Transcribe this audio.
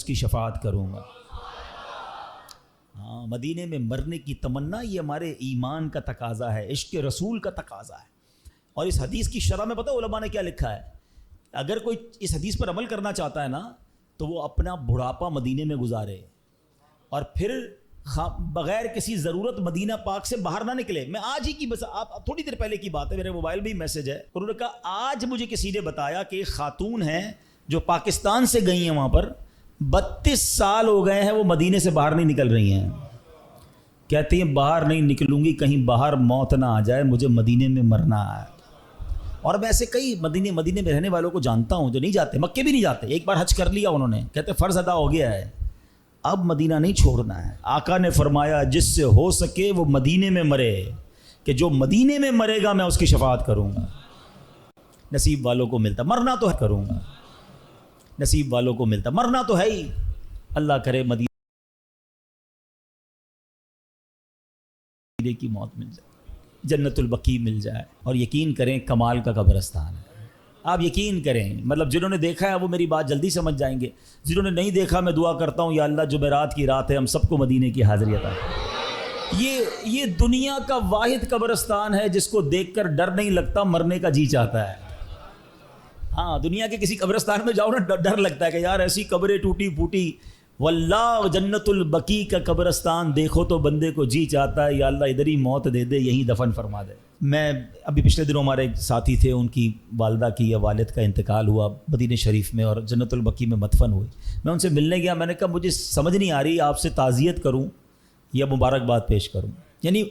کی شفاعت کروں گا۔ ہاں، مدینے میں مرنے کی تمنا یہ ہمارے ایمان کا تقاضا ہے، عشق رسول کا تقاضا ہے۔ اور اس حدیث کی شرح میں پتہ علماء نے کیا لکھا ہے؟ اگر کوئی اس حدیث پر عمل کرنا چاہتا ہے نا تو وہ اپنا بڑھاپا مدینے میں گزارے اور پھر بغیر کسی ضرورت مدینہ پاک سے باہر نہ نکلے۔ میں آج ہی کی بس آپ تھوڑی دیر پہلے کی بات ہے، میرے موبائل بھی میسج ہے، انہوں نے کہا آج مجھے کسی نے بتایا کہ ایک خاتون ہیں جو پاکستان سے گئی ہیں، وہاں پر 32 سال ہو گئے ہیں وہ مدینے سے باہر نہیں نکل رہی ہیں، کہتی ہیں باہر نہیں نکلوں گی کہیں باہر موت نہ آ جائے، مجھے مدینے میں مرنا ہے۔ اور میں ایسے کئی مدینے میں رہنے والوں کو جانتا ہوں جو نہیں جاتے، مکے بھی نہیں جاتے، ایک بار حج کر لیا انہوں نے، کہتے فرض ادا ہو گیا ہے، اب مدینہ نہیں چھوڑنا ہے۔ آقا نے فرمایا جس سے ہو سکے وہ مدینے میں مرے، کہ جو مدینے میں مرے گا میں اس کی شفاعت کروں گا۔ نصیب والوں کو ملتا، مرنا تو ہے، کروں گا، نصیب والوں کو ملتا، مرنا تو ہے ہی، اللہ کرے مدینے کی موت مل جائے، جنت البقیع مل جائے، اور یقین کریں کمال کا قبرستان ہے۔ آپ یقین کریں، مطلب جنہوں نے دیکھا ہے وہ میری بات جلدی سمجھ جائیں گے، جنہوں نے نہیں دیکھا میں دعا کرتا ہوں یا اللہ جمعرات کی رات ہے ہم سب کو مدینے کی حاضری عطا کرے۔ یہ دنیا کا واحد قبرستان ہے جس کو دیکھ کر ڈر نہیں لگتا، مرنے کا جی چاہتا ہے۔ ہاں، دنیا کے کسی قبرستان میں جاؤ نا ڈر لگتا ہے کہ یار ایسی قبریں ٹوٹی پھوٹی، واللہ جنت البقیع کا قبرستان دیکھو تو بندے کو جی چاہتا ہے یا اللہ ادھر ہی موت دے دے، یہیں دفن فرما دے۔ میں ابھی پچھلے دنوں ہمارے ایک ساتھی تھے، ان کی والدہ کی یا والد کا انتقال ہوا مدینہ شریف میں اور جنت البقیع میں مدفن ہوئی۔ میں ان سے ملنے گیا، میں نے کہا مجھے سمجھ نہیں آ رہی آپ سے تعزیت کروں یا مبارکباد پیش کروں، یعنی